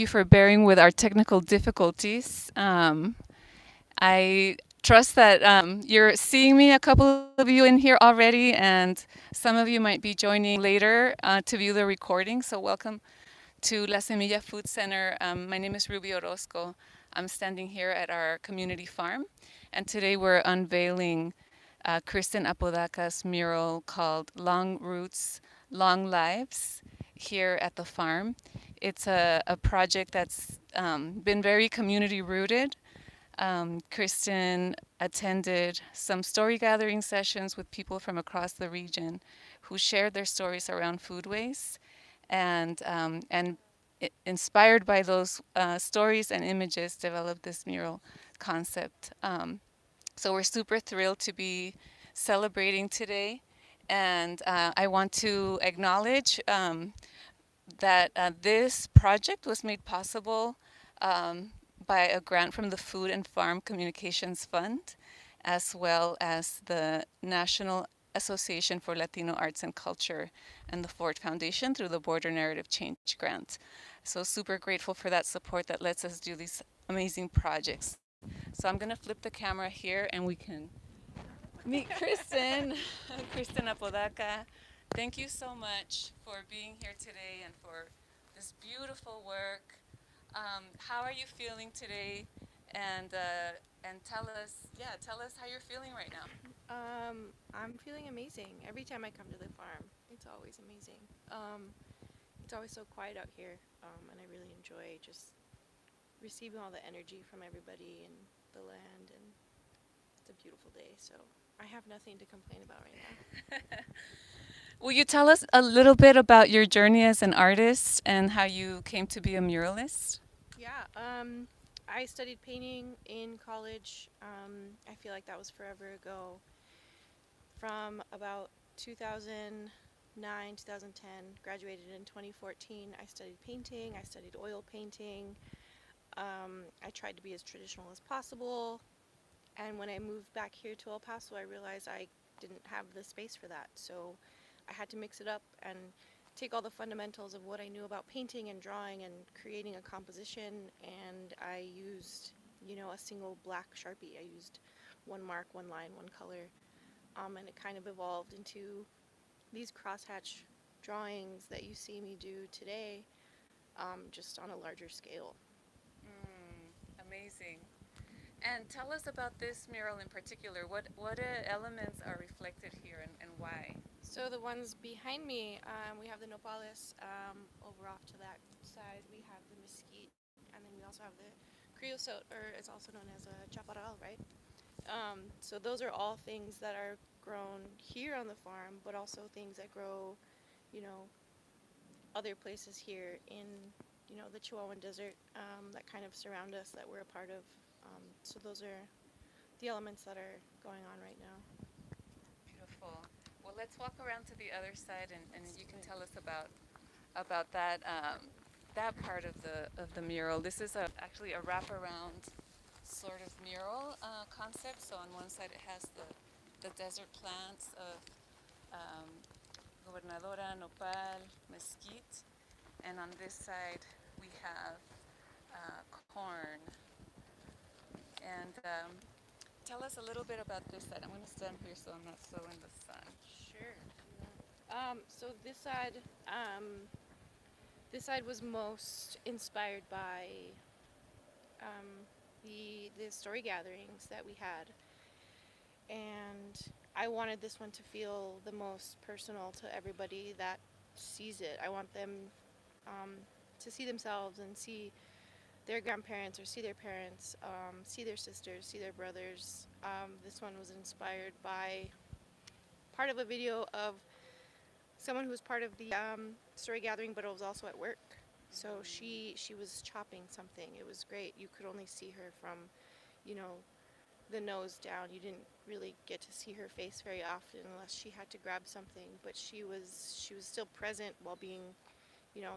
you for bearing with our technical difficulties. I trust that you're seeing me, a couple of you in here already, and some of you might be joining later to view the recording. So welcome to La Semilla Food Center. My name is Ruby Orozco. I'm standing here at our community farm, and today we're unveiling Kristen Apodaca's mural called Long Roots, Long Lives here at the farm. It's a project that's been very community rooted. Kristen attended some story gathering sessions with people from across the region who shared their stories around foodways, and inspired by those stories and images, developed this mural concept. So we're super thrilled to be celebrating today, and I want to acknowledge that this project was made possible by a grant from the Food and Farm Communications Fund, as well as the National Association for Latino Arts and Culture and the Ford Foundation through the Border Narrative Change Grant. So super grateful for that support that lets us do these amazing projects. So I'm gonna flip the camera here and we can meet Kristen, Kristen Apodaca. Thank you so much for being here today and for this beautiful work. How are you feeling today? And tell us how you're feeling right now. I'm feeling amazing. Every time I come to the farm, it's always amazing. It's always so quiet out here, and I really enjoy just receiving all the energy from everybody and the land, and it's a beautiful day, so I have nothing to complain about right now. Will you tell us a little bit about your journey as an artist and how you came to be a muralist? Yeah, I studied painting in college. I feel like that was forever ago. From about 2009, 2010, graduated in 2014. I studied painting, I studied oil painting. I tried to be as traditional as possible. And when I moved back here to El Paso, I realized I didn't have the space for that. So I had to mix it up and take all the fundamentals of what I knew about painting and drawing and creating a composition. And I used, a single black Sharpie. I used one mark, one line, one color. And it kind of evolved into these crosshatch drawings that you see me do today, just on a larger scale. Amazing. And tell us about this mural in particular. What elements are reflected here and why? So the ones behind me, we have the nopales. Over off to that side, we have the mesquite, and then we also have the creosote, or it's also known as a chaparral, right? So those are all things that are grown here on the farm, but also things that grow, you know, other places here in, the Chihuahuan Desert, that kind of surround us, that we're a part of. So those are the elements that are going on right now. Beautiful. Well, let's walk around to the other side, and you can tell us about that that part of the mural. This is actually a wraparound sort of mural concept. So on one side it has the desert plants of um, gobernadora, nopal, mesquite, and on this side we have corn. And tell us a little bit about this side. I'm going to stand here so I'm not so in the sun. Sure. So this side was most inspired by the story gatherings that we had, and I wanted this one to feel the most personal to everybody that sees it. I want them um, to see themselves and see their grandparents or see their parents, see their sisters, see their brothers. This one was inspired by part of a video of someone who was part of the story gathering, but it was also at work. So she was chopping something. It was great. You could only see her from, you know, the nose down. You didn't really get to see her face very often unless she had to grab something. But she was still present while being,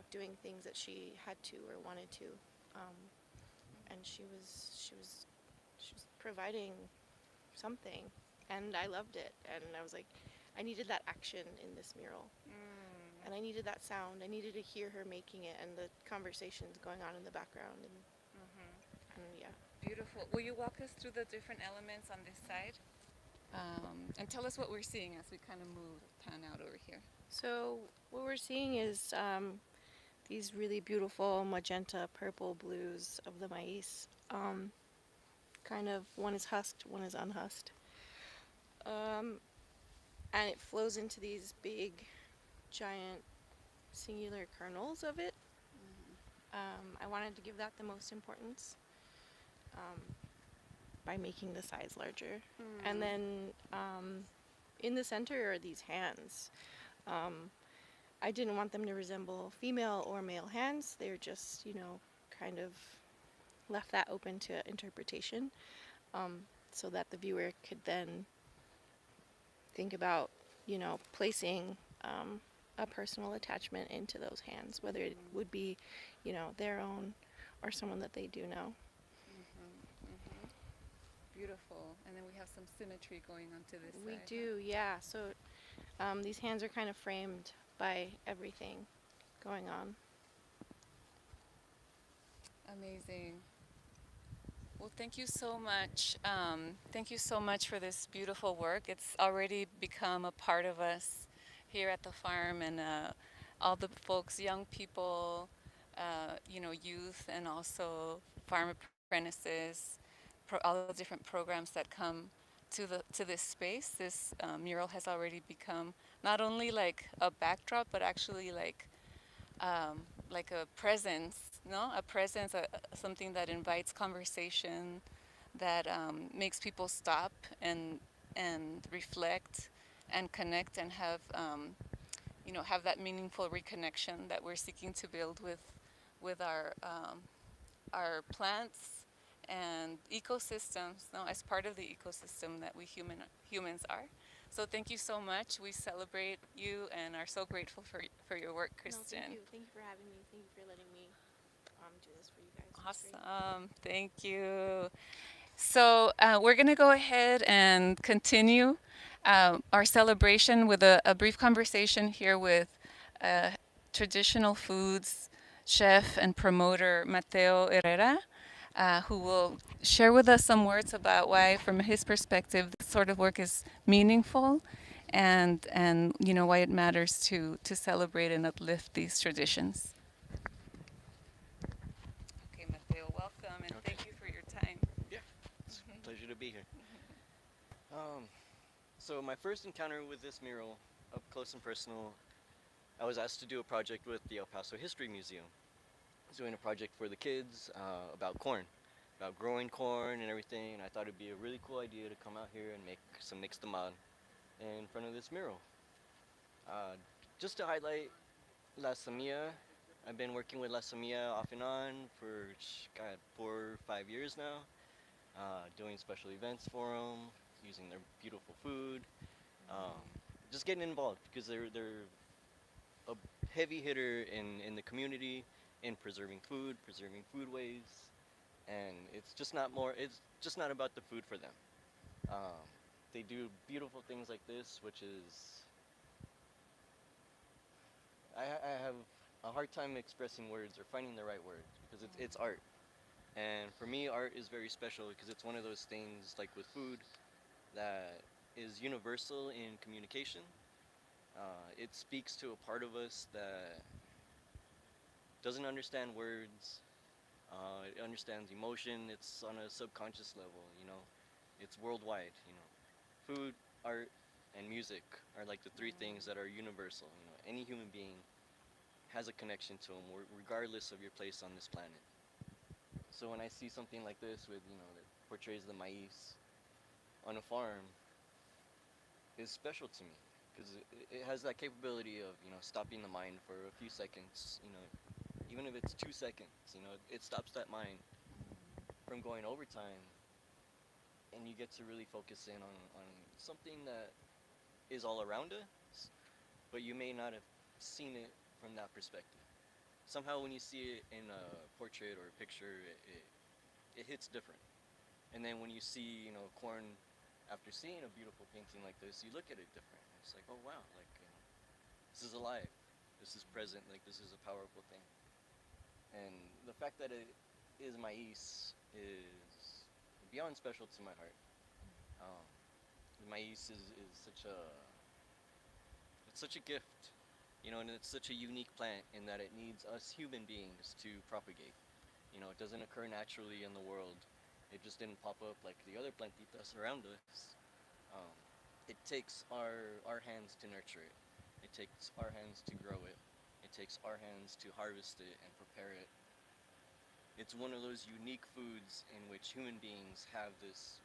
doing things that she had to or wanted to, um, and she was providing something, and I loved it. And I was like, I needed that action in this mural. and I needed that sound. I needed to hear her making it and the conversations going on in the background, and yeah. Beautiful. Will you walk us through the different elements on this side? And tell us what we're seeing as we kind of move, pan out over here. So what we're seeing is these really beautiful magenta, purple blues of the maize. Kind of one is husked, one is unhusked, um, and it flows into these big, giant, singular kernels of it. I wanted to give that the most importance um, by making the size larger, and then in the center are these hands. Um, I didn't want them to resemble female or male hands. They're just, kind of left that open to interpretation, um, so that the viewer could then think about, placing a personal attachment into those hands, whether it would be, their own or someone that they do know. Beautiful. And then we have some symmetry going on to this We side. do, yeah. So these hands are kind of framed by everything going on. Amazing. Well, thank you so much. Thank you so much for this beautiful work. It's already become a part of us here at the farm, and all the folks, young people, youth, and also farm apprentices, all the different programs that come to this space. This mural has already become not only like a backdrop, but actually like a presence, no? A presence, something that invites conversation, that makes people stop and reflect and connect and have that meaningful reconnection that we're seeking to build with our plants and ecosystems, no, as part of the ecosystem that we humans are. So thank you so much. We celebrate you and are so grateful for your work, No, Kristen. thank you. Thank you for having me. Thank you for letting me do this for you guys. It's great. Awesome. Thank you. So we're going to go ahead and continue our celebration with a brief conversation here with uh, traditional foods chef and promoter Mateo Herrera, who will share with us some words about why, from his perspective, this sort of work is meaningful, and why it matters to celebrate and uplift these traditions. Okay, Mateo, welcome, and Okay. thank you for your time. Yeah, it's a pleasure to be here. Um, so my first encounter with this mural, up close and personal, I was asked to do a project with the El Paso History Museum. I was doing a project for the kids about corn, about growing corn and everything, and I thought it'd be a really cool idea to come out here and make some nixtamal in front of this mural. Uh, just to highlight La Semilla, I've been working with La Semilla off and on for, God, 4 or 5 years now. Doing special events for them, using their beautiful food, um, just getting involved because they're a heavy hitter in the community, in preserving food, preserving foodways, and it's just not about the food for them. Um, they do beautiful things like this, which is I have a hard time expressing words or finding the right words because it's art. And for me, art is very special because it's one of those things, like with food, that is universal in communication. It speaks to a part of us that doesn't understand words. It understands emotion. It's on a subconscious level. It's worldwide. Food, art, and music are like the three things that are universal. Any human being has a connection to them, regardless of your place on this planet. So when I see something like this with, that portrays the maize on a farm, is special to me because it has that capability of, stopping the mind for a few seconds, even if it's 2 seconds, it stops that mind from going overtime, and you get to really focus in on something that is all around us, but you may not have seen it from that perspective. Somehow when you see it in a portrait or a picture, it hits different. And then when you see, corn, after seeing a beautiful painting like this, you look at it different. It's like, oh wow, like, this is alive. This is present. Like this is a powerful thing. And the fact that it is maize is beyond special to my heart. Um, Maize is such a gift, and it's such a unique plant in that it needs us human beings to propagate. It doesn't occur naturally in the world. It just didn't pop up like the other plantitas around us. Um, it takes our hands to nurture it. It takes our hands to grow it. It takes our hands to harvest it and prepare it. It's one of those unique foods in which human beings have this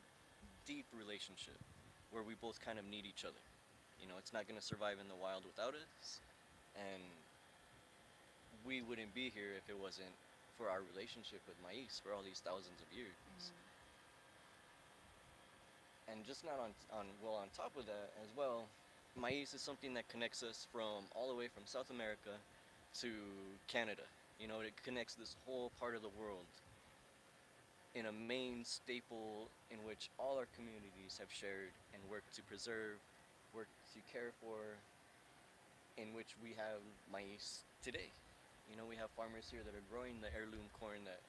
deep relationship where we both kind of need each other. It's not going to survive in the wild without us, and we wouldn't be here if it wasn't for our relationship with maize for all these thousands of years. And just not on top of that as well, maize is something that connects us from all the way from South America to Canada. It connects this whole part of the world in a main staple in which all our communities have shared and worked to preserve, worked to care for, in which we have maize today. We have farmers here that are growing the heirloom corn that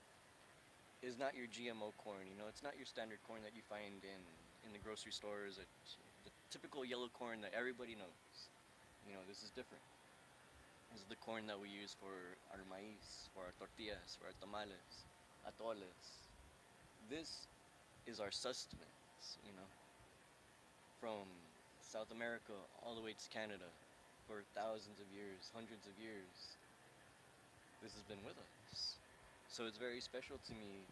is not your GMO corn. It's not your standard corn that you find in the grocery stores. The typical yellow corn that everybody knows. This is different. This is the corn that we use for our maize, for our tortillas, for our tamales, atoles. This is our sustenance, from South America all the way to Canada for thousands of years, hundreds of years. This has been with us. So it's very special to me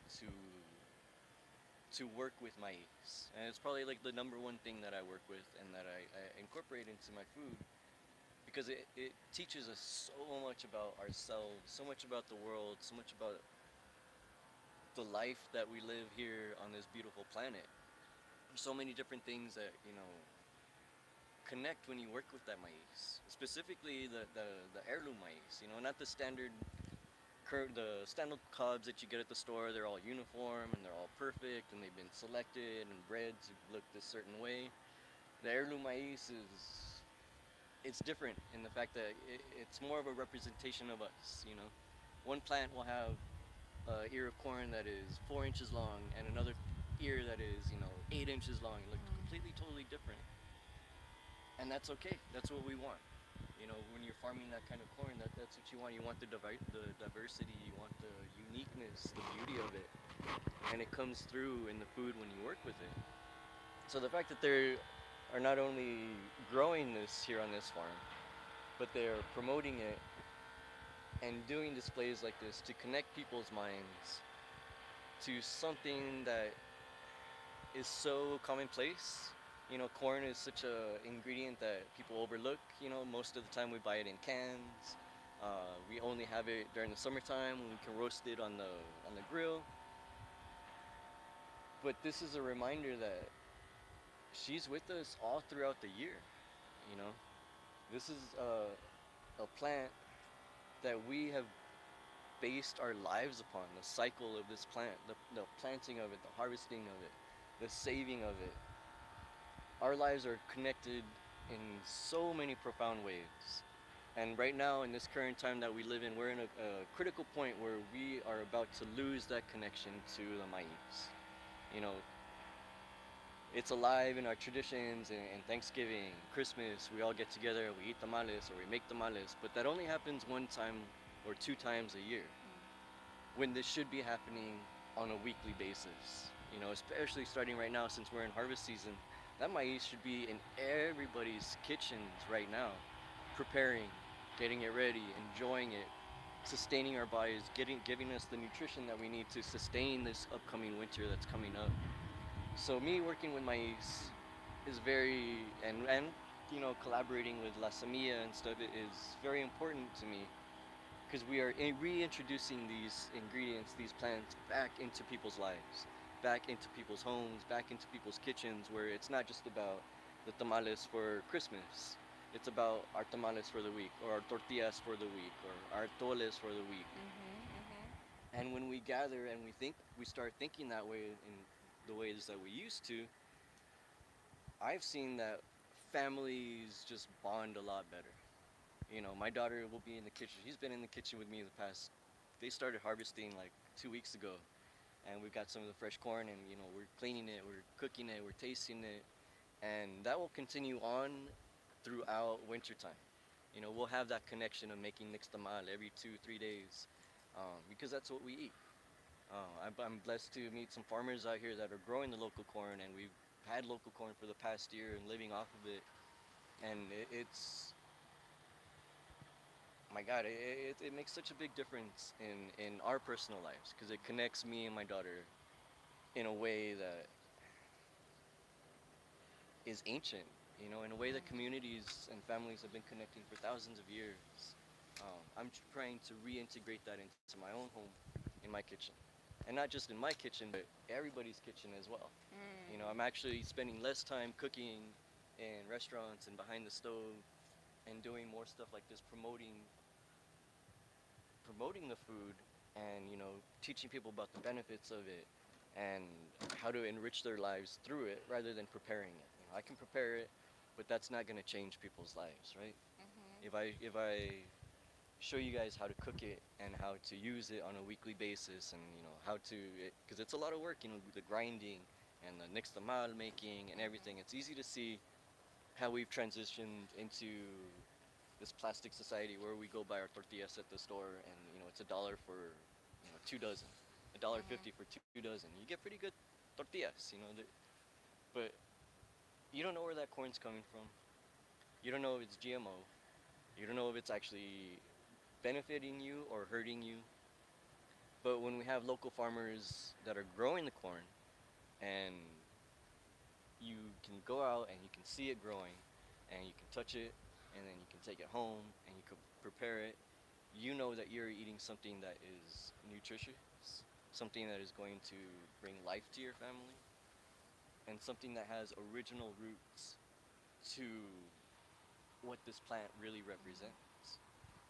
to work with maize. And it's probably like the number one thing that I work with and that I incorporate into my food because it teaches us so much about ourselves, so much about the world, so much about the life that we live here on this beautiful planet. There's so many different things that, connect when you work with that maize. Specifically the heirloom maize, not the standard cobs that you get at the store. They're all uniform and they're all perfect and they've been selected and bred to look this certain way. The heirloom maize it's different in the fact that it's more of a representation of us. One plant will have an ear of corn that is 4 inches long and another ear that is 8 inches long. It looks completely totally different, and that's okay. That's what we want. When you're farming that kind of corn, that's what you want. You want the diversity, you want the uniqueness, the beauty of it, and it comes through in the food when you work with it. So the fact that they are not only growing this here on this farm, but they're promoting it and doing displays like this to connect people's minds to something that is so commonplace. Corn is such a ingredient that people overlook. Most of the time we buy it in cans. We only have it during the summertime when we can roast it on the grill. But this is a reminder that she's with us all throughout the year. You know, this is a plant that we have based our lives upon. The cycle of this plant, the planting of it, the harvesting of it, the saving of it. Our lives are connected in so many profound ways. And right now, in this current time that we live in, we're in a critical point where we are about to lose that connection to the maize. You know, it's alive in our traditions and Thanksgiving, Christmas. We all get together, we eat tamales or we make tamales, but that only happens one time or two times a year. When this should be happening on a weekly basis. Especially starting right now since we're in harvest season. That maize should be in everybody's kitchens right now, preparing, getting it ready, enjoying it, sustaining our bodies, giving us the nutrition that we need to sustain this upcoming winter that's coming up. So me working with maize is very, and collaborating with La Semilla and stuff is very important to me because we are reintroducing these ingredients, these plants back into people's lives, back into people's homes, back into people's kitchens, where it's not just about the tamales for Christmas. It's about our tamales for the week, or our tortillas for the week, or our toles for the week. And when we gather and we start thinking that way in the ways that we used to, I've seen that families just bond a lot better. My daughter will be in the kitchen. She's been in the kitchen with me the past. They started harvesting like 2 weeks ago, and we've got some of the fresh corn, and we're cleaning it, we're cooking it, we're tasting it, and that will continue on throughout wintertime. We'll have that connection of making nixtamal every 2 3 days, because that's what we eat. I'm blessed to meet some farmers out here that are growing the local corn, and we've had local corn for the past year and living off of it. And it's my God, it makes such a big difference in our personal lives because it connects me and my daughter in a way that is ancient, in a way that communities and families have been connecting for thousands of years. I'm trying to reintegrate that into my own home, in my kitchen. And not just in my kitchen, but everybody's kitchen as well. I'm actually spending less time cooking in restaurants and behind the stove and doing more stuff like this, promoting the food and teaching people about the benefits of it and how to enrich their lives through it rather than preparing it. I can prepare it, but that's not going to change people's lives, right? If I show you guys how to cook it and how to use it on a weekly basis, and how to, because it's a lot of work, the grinding and the nixtamal making and everything. It's easy to see how we've transitioned into this plastic society where we go buy our tortillas at the store, and it's $1 for 2 dozen, $1.50 for 2 dozen. You get pretty good tortillas, but you don't know where that corn's coming from. You don't know if it's GMO. You don't know if it's actually benefiting you or hurting you. But when we have local farmers that are growing the corn, and you can go out and you can see it growing, and you can touch it, and then you can take it home and you can prepare it, you know that you're eating something that is nutritious, something that is going to bring life to your family, and something that has original roots to what this plant really represents.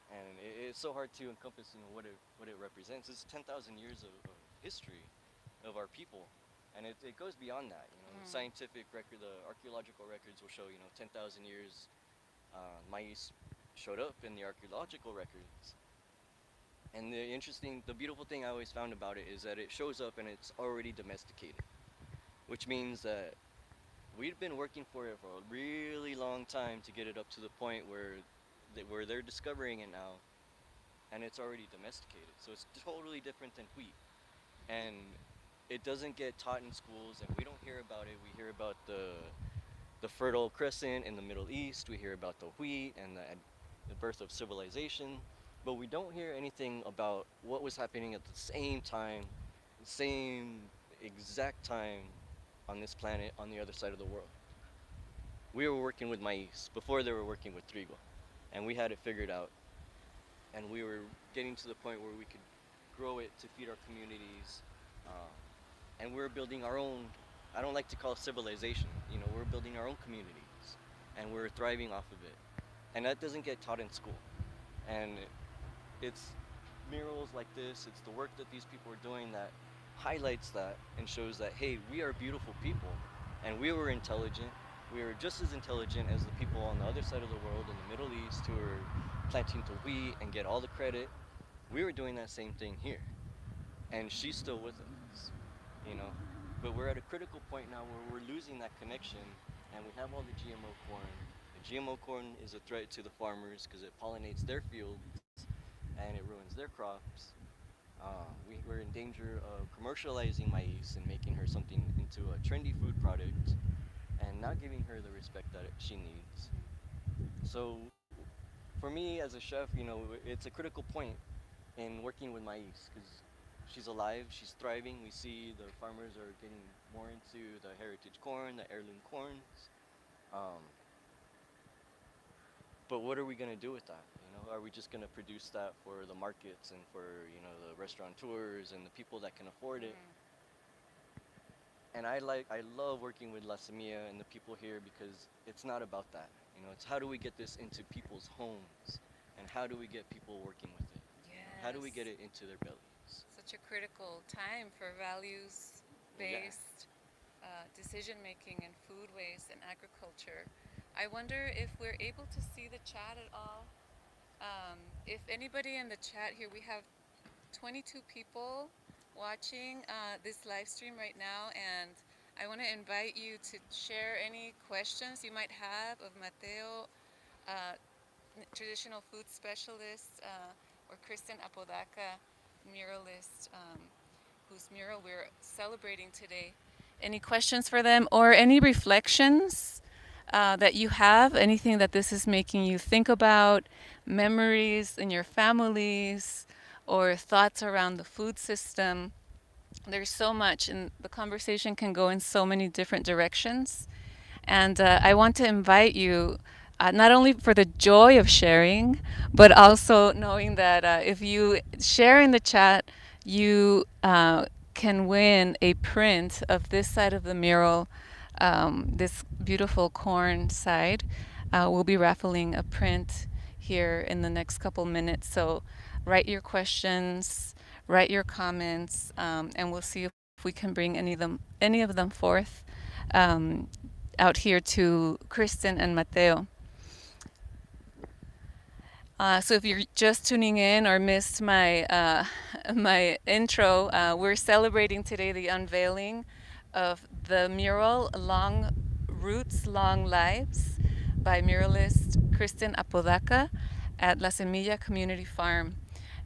And it's so hard to encompass, what it represents. It's 10,000 years of history of our people, and it goes beyond that. The scientific record, the archaeological records will show, 10,000 years. Maize showed up in the archaeological records, and the beautiful thing I always found about it is that it shows up and it's already domesticated, which means that we've been working for it for a really long time to get it up to the point where they're discovering it now, and it's already domesticated. So it's totally different than wheat, and it doesn't get taught in schools, and we don't hear about it. We hear about the Fertile Crescent in the Middle East. We hear about the wheat and the birth of civilization, but we don't hear anything about what was happening at the same time, the same exact time on this planet on the other side of the world. We were working with maize before they were working with trigo, and we had it figured out, and we were getting to the point where we could grow it to feed our communities, uh, and we're building our own. I don't like to call it civilization. We're building our own communities, and we're thriving off of it, and that doesn't get taught in school. And it's murals like this. It's the work that these people are doing that highlights that and shows that, hey, we are beautiful people, and we were intelligent. We were just as intelligent as the people on the other side of the world in the Middle East who are planting the wheat and get all the credit. We were doing that same thing here, and she's still with us, you know. But we're at a critical point now where we're losing that connection, and we have all the GMO corn. The GMO corn is a threat to the farmers because it pollinates their fields and it ruins their crops. We're in danger of commercializing maize and making her something into a trendy food product and not giving her the respect that she needs. So for me as a chef, it's a critical point in working with maize because she's alive, she's thriving. We see the farmers are getting more into the heritage corn, the heirloom corns. Um, but what are we going to do with that? Are we just going to produce that for the markets and for, the restaurateurs and the people that can afford it? And I love working with La Semilla and the people here because it's not about that. It's how do we get this into people's homes, and how do we get people working with it? How do we get Yes. it into their bellies? Such a critical time for values Yeah. based decision making in food waste and agriculture. I wonder if we're able to see the chat at all. Um, if anybody in the chat here, we have 22 people watching this live stream right now, and I want to invite you to share any questions you might have of Mateo, uh, traditional food specialist, or Kristen Apodaca, muralist, whose mural we're celebrating today. Any questions for them or any reflections that you have? Anything that this is making you think about, memories in your families, or thoughts around the food system? There's so much, and the conversation can go in so many different directions. And I want to invite you, not only for the joy of sharing, but also knowing that if you share in the chat, you can win a print of this side of the mural, this beautiful corn side. We'll be raffling a print here in the next couple minutes. So write your questions, write your comments, and we'll see if we can bring any of them forth. Um, Out here to Kristen and Mateo. So if you're just tuning in or missed my my intro, we're celebrating today the unveiling of the mural "Long Roots, Long Lives" by muralist Kristen Apodaca at La Semilla Community Farm.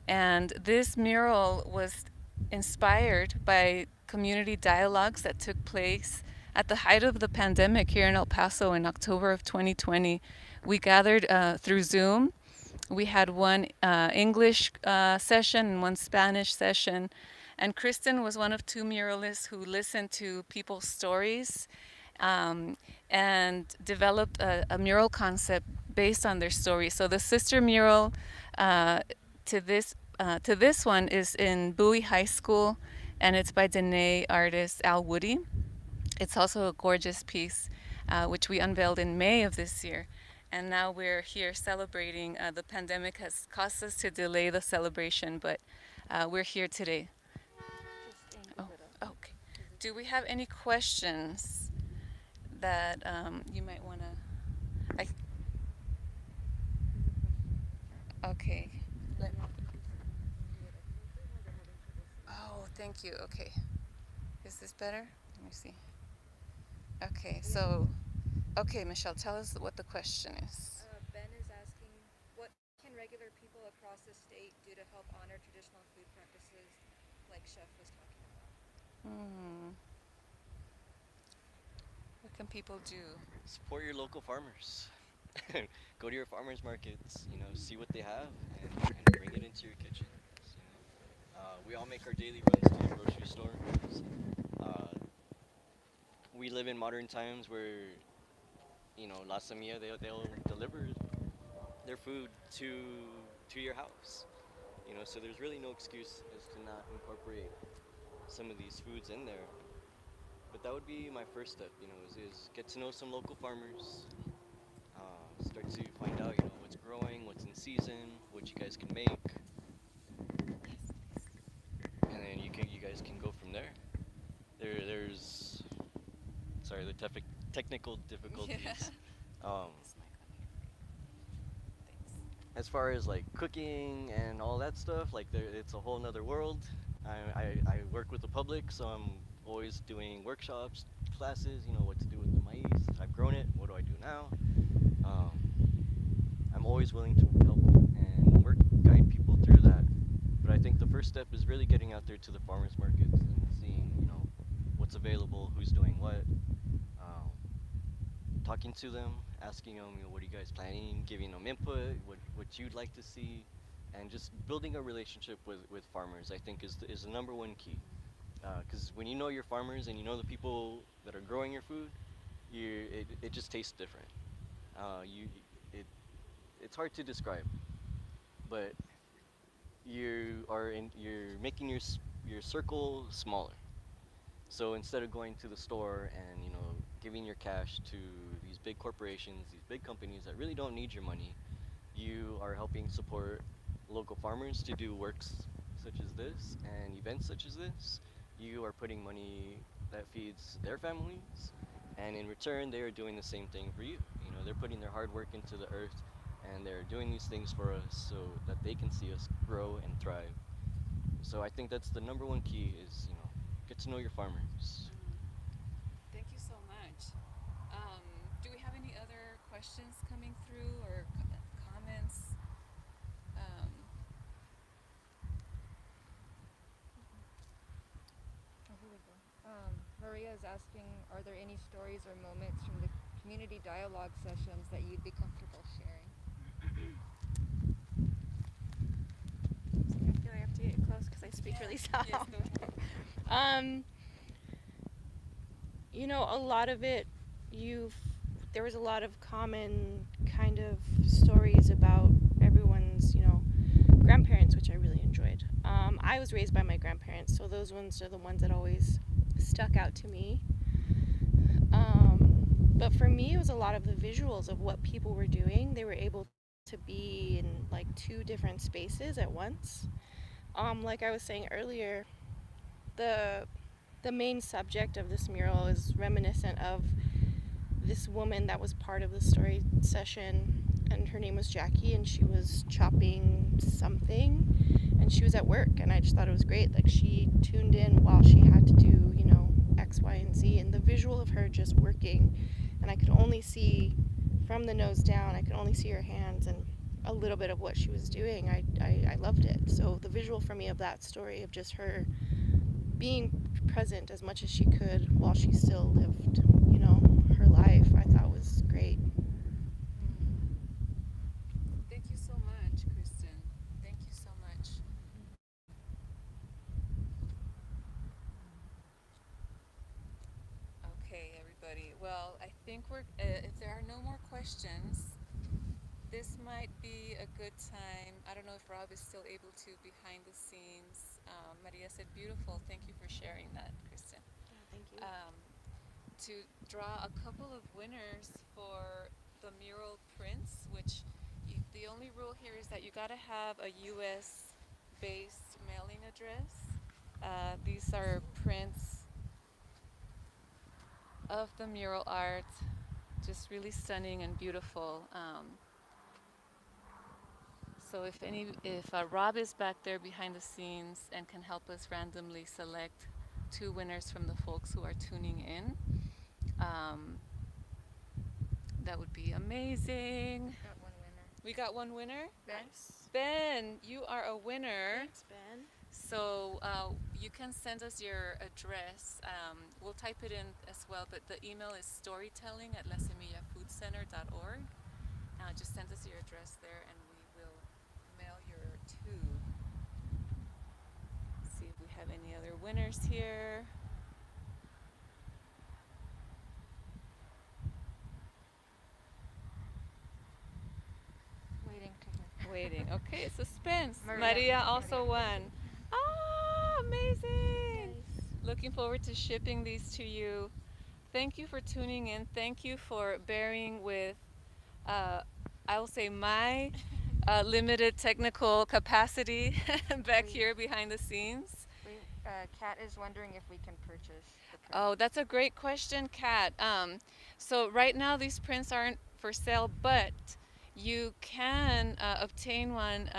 And this mural was inspired by community dialogues that took place at the height of the pandemic here in El Paso in October of 2020. We gathered through Zoom. We had one English session and one Spanish session. And Kristen was one of two muralists who listened to people's stories um, and developed a mural concept based on their stories. So the sister mural uh, to this one is in Bowie High School, and it's by Dene artist Al Woody. It's also a gorgeous piece, which we unveiled in May of this year. And now we're here celebrating. The pandemic has caused us to delay the celebration, but we're here today. Oh, okay. Do we have any questions that you might want to? Okay. Let, oh, thank you. Okay. Is this better? Let me see. Okay, so, okay, Michelle, tell us what the question is. Ben is asking, what can regular people across the state do to help honor traditional food practices like Chef was talking about? Hmm. What can people do? Support your local farmers. Go to your farmers markets. You know, see what they have and bring it into your kitchens. You know, we all make our daily runs to the grocery store. Uh, we live in modern times where La Semilla they'll deliver their food to your house. You know, so there's really no excuse as to not incorporate some of these foods in there. But that would be my first step. Is get to know some local farmers. Start to find out what's growing, what's in season, what you guys can make, and then you guys can go from there. There's sorry the technical Yeah. difficulties. Um, This mic on here. Thanks. as far as like cooking and all that stuff, like it's a whole nother world. I work with the public, so I'm always doing workshops, classes. What to do with the maize. I've grown it. What do I do now? Um, I'm always willing to help and guide people through that. But I think the first step is really getting out there to the farmers markets and seeing, what's available, who's doing what, um, talking to them, asking them, what are you guys planning, giving them input, what you'd like to see, and just building a relationship with farmers. I think is the number one key. Because when you know your farmers and you know the people that are growing your food, it just tastes different. You it it's hard to describe, but you're making your circle smaller. So instead of going to the store and giving your cash to these big corporations, these big companies that really don't need your money, you are helping support local farmers to do works such as this and events such as this. You are putting money that feeds their families, and in return, they are doing the same thing for you. They're putting their hard work into the earth and they're doing these things for us so that they can see us grow and thrive. So I think that's the number one key is, get to know your farmers. Thank you so much. Um, do we have any other questions coming through or comments? Um, Oh, here we go. Maria is asking, are there any stories or moments from the community dialogue sessions that you'd be comfortable sharing? I feel I have to get close because I speak really soft. yes, go ahead. A lot of it, there was a lot of common kind of stories about everyone's, grandparents, which I really enjoyed. I was raised by my grandparents, so those ones are the ones that always stuck out to me. But for me, it was a lot of the visuals of what people were doing. They were able to be in like two different spaces at once. Like I was saying earlier, the main subject of this mural is reminiscent of this woman that was part of the story session, and her name was Jackie, and she was chopping something, and she was at work, and I just thought it was great. Like, she tuned in while she had to do, X, Y, and Z, and the visual of her just working, and I could only see from the nose down, I could only see her hands and a little bit of what she was doing. I loved it. So the visual for me of that story of just her being present as much as she could while she still lived, her life, I thought was great. Thank you so much, Kristen. Thank you so much. Okay, everybody. Well, I think if there are no more questions, this might be a good time. I don't know if Rob is still able to behind the scenes. Maria said, beautiful. Thank you for sharing that, Kristen. Yeah, thank you. To draw a couple of winners for the mural prints, which the only rule here is that you got to have a U.S. based mailing address. These are prints of the mural art, just really stunning and beautiful. So if Rob is back there behind the scenes and can help us randomly select two winners from the folks who are tuning in, um, that would be amazing. Got one winner. We got one winner? Ben? Nice. Ben, you are a winner. Thanks, Ben. So you can send us your address. We'll type it in as well, but the email is storytelling@lasemillafoodcenter.org. Just send us your address there and we will mail your tube. See if we have any other winners here. Waiting to hear. Waiting. Okay, suspense. Maria. Maria also won. Ah, amazing. Nice. Looking forward to shipping these to you. Thank you for tuning in. Thank you for bearing with, I will say, my limited technical capacity back here behind the scenes. Kat is wondering if we can purchase the print. Oh, that's a great question, Kat. So right now these prints aren't for sale, but you can obtain one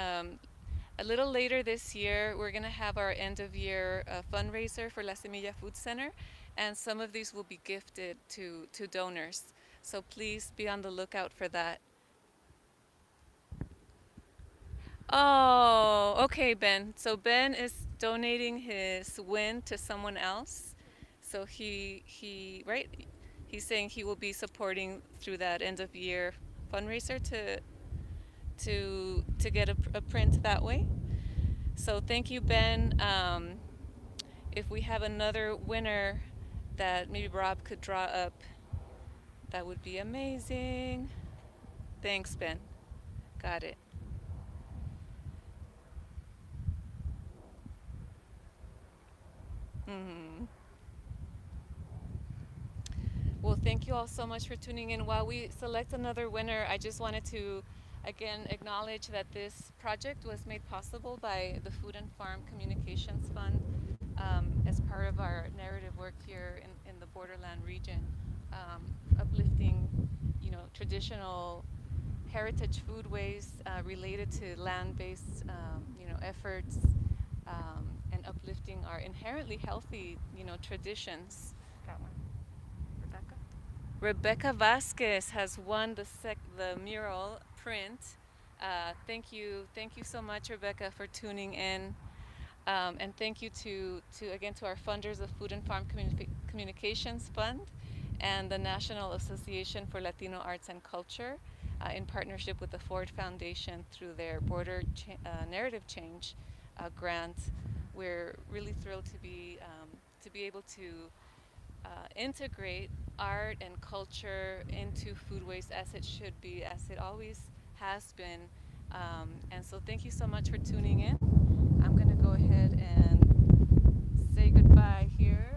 a little later this year. We're going to have our end of year fundraiser for La Semilla Food Center, and some of these will be gifted to donors. So please be on the lookout for that. Oh, okay, Ben. So Ben is donating his win to someone else. So he right? He's saying he will be supporting through that end of year fundraiser to get a print that way. So thank you, Ben. If we have another winner that maybe Rob could draw up, that would be amazing. Thanks, Ben. Got it. Mm-hmm. Well, thank you all so much for tuning in. While we select another winner, I just wanted to again acknowledge that this project was made possible by the Food and Farm Communications Fund as part of our narrative work here in the borderland region, uplifting, traditional heritage foodways related to land-based, efforts, and uplifting our inherently healthy, traditions. That one, Rebecca. Rebecca Vasquez has won the mural print. Thank you so much, Rebecca, for tuning in. And thank you to our funders of Food and Farm Communications Fund and the National Association for Latino Arts and Culture, in partnership with the Ford Foundation through their Narrative Change grant. We're really thrilled to be able to integrate art and culture into foodways as it should be, as it always has been. And so thank you so much for tuning in. I'm going to go ahead and say goodbye here.